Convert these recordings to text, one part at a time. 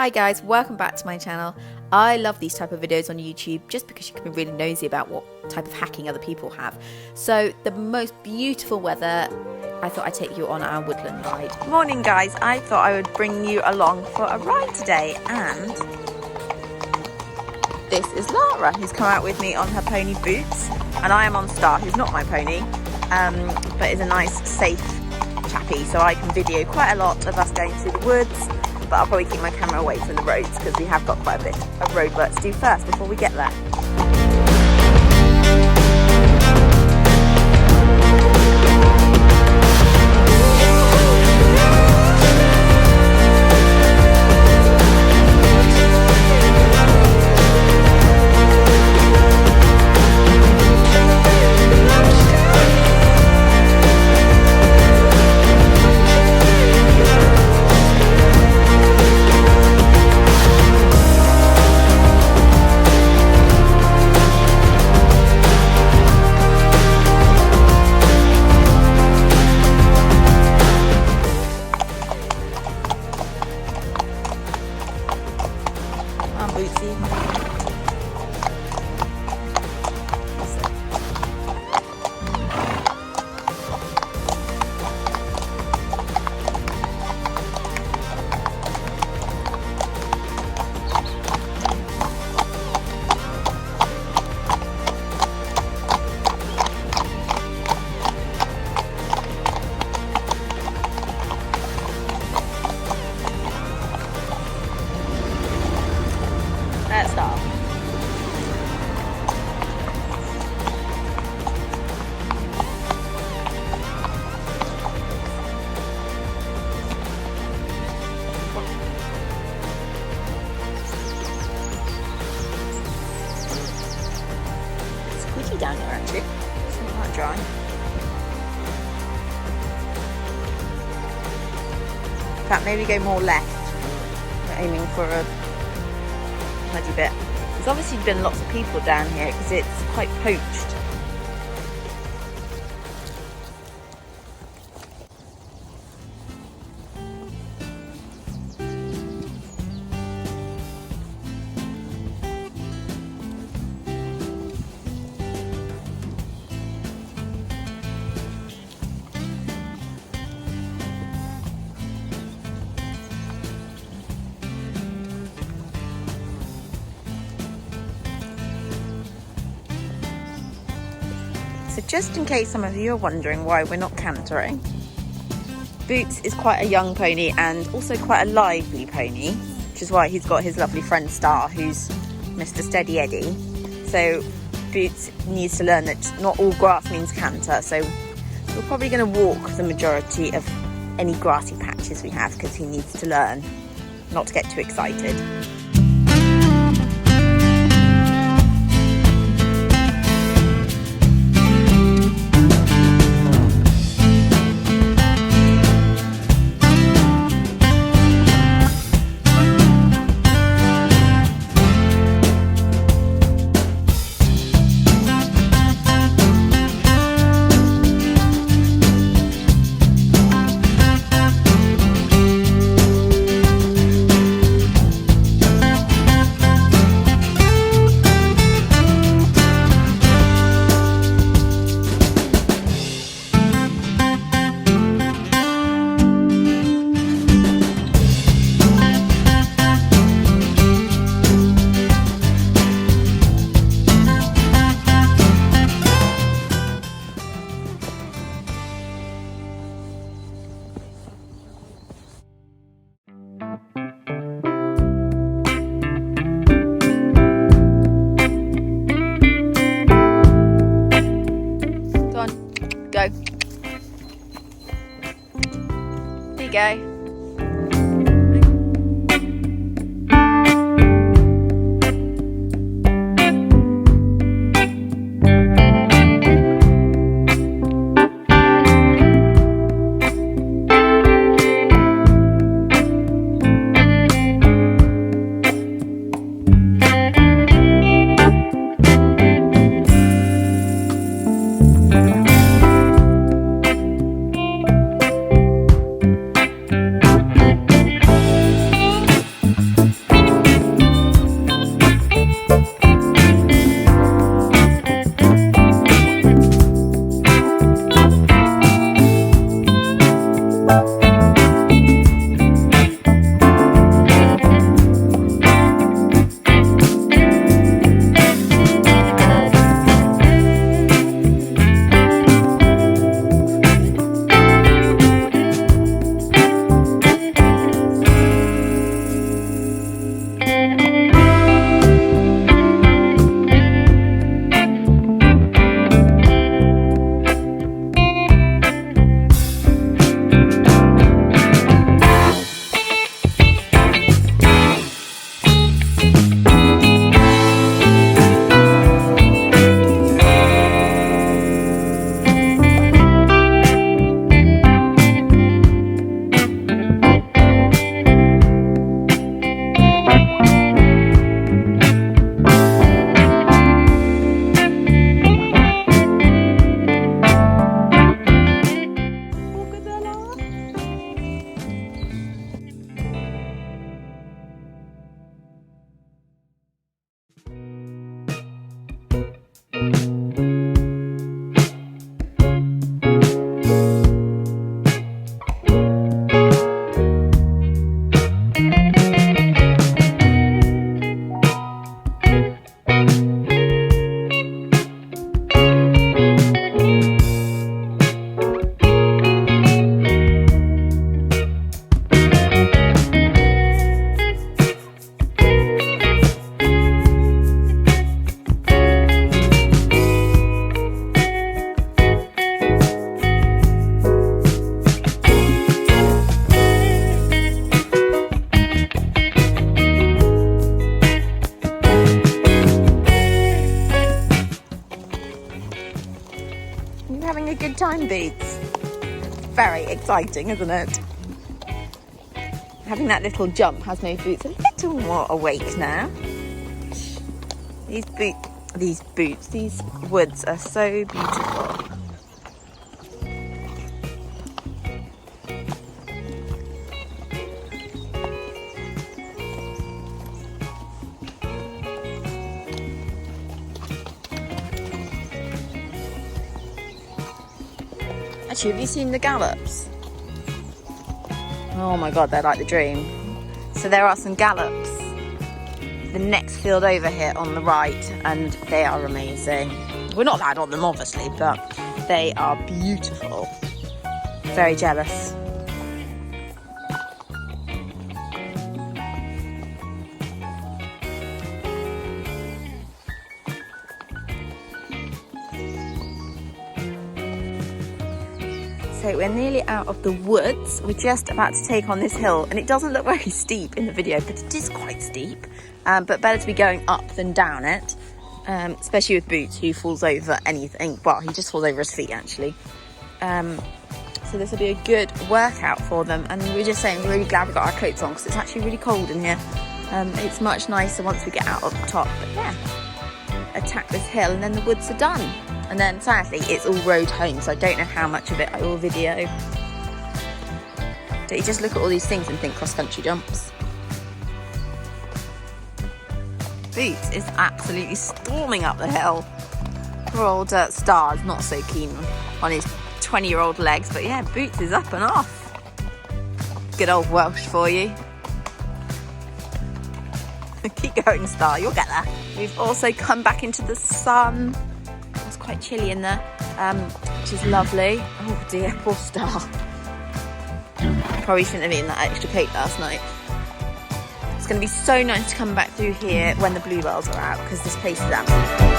Hi guys, welcome back to my channel. I love these type of videos on YouTube just because you can be really nosy about what type of hacking other people have. So the most beautiful weather, I thought I'd take you on our woodland ride. Morning guys, I thought I would bring you along for a ride today, and this is Lara, who's come out with me on her pony Boots, and I am on Star, who's not my pony, but is a nice safe chappy, so I can video quite a lot of us going through the woods. But I'll probably keep my camera away from the roads because we have got quite a bit of road work to do first before we get there. Stop. It's squishy down here actually. It's not that dry. In fact, maybe go more left. We're aiming for a muddy bit. There's obviously been lots of people down here because it's quite poached. So just in case some of you are wondering why we're not cantering, Boots is quite a young pony and also quite a lively pony, which is why he's got his lovely friend Star, who's Mr. Steady Eddie. So Boots needs to learn that not all grass means canter, so we're probably going to walk the majority of any grassy patches we have because he needs to learn not to get too excited. Go. There you go. You having a good time, Boots? Very exciting, isn't it? Having that little jump has made Boots a little more awake now. These woods are so beautiful. Actually, have you seen the gallops? Oh my god, they're like the dream. So there are some gallops the next field over here on the right, and they are amazing. We're not allowed on them obviously, but they are beautiful. Very jealous. So we're nearly out of the woods. We're just about to take on this hill, and it doesn't look very steep in the video, but it is quite steep. But better to be going up than down it, especially with Boots, who falls over anything. Well, he just falls over his feet actually. So this will be a good workout for them, and we're just saying we're really glad we got our coats on because it's actually really cold in here. It's much nicer once we get out of the top. But yeah, attack this hill and then the woods are done. And then sadly it's all road home, so I don't know how much of it I will video. Don't you just look at all these things and think cross-country jumps? Boots is absolutely storming up the hill. Poor old Star's not so keen on his 20-year-old legs, but yeah, Boots is up and off. Good old Welsh for you. Keep going, Star, you'll get there. We've also come back into the sun. It's quite chilly in there, which is lovely. Oh dear, poor Star. Probably shouldn't have eaten that extra cake last night. It's going to be so nice to come back through here when the bluebells are out, because this place is absolutely...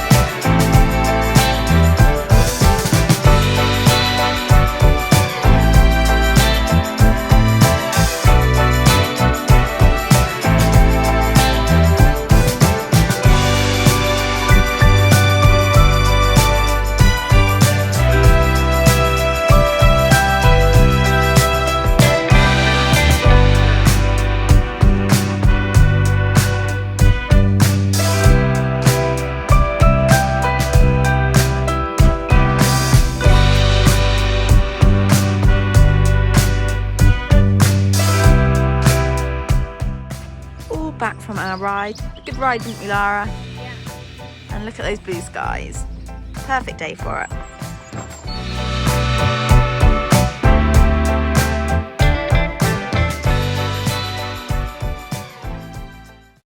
Back from our ride. A good ride, didn't we, Lara? Yeah. And look at those blue skies. Perfect day for it.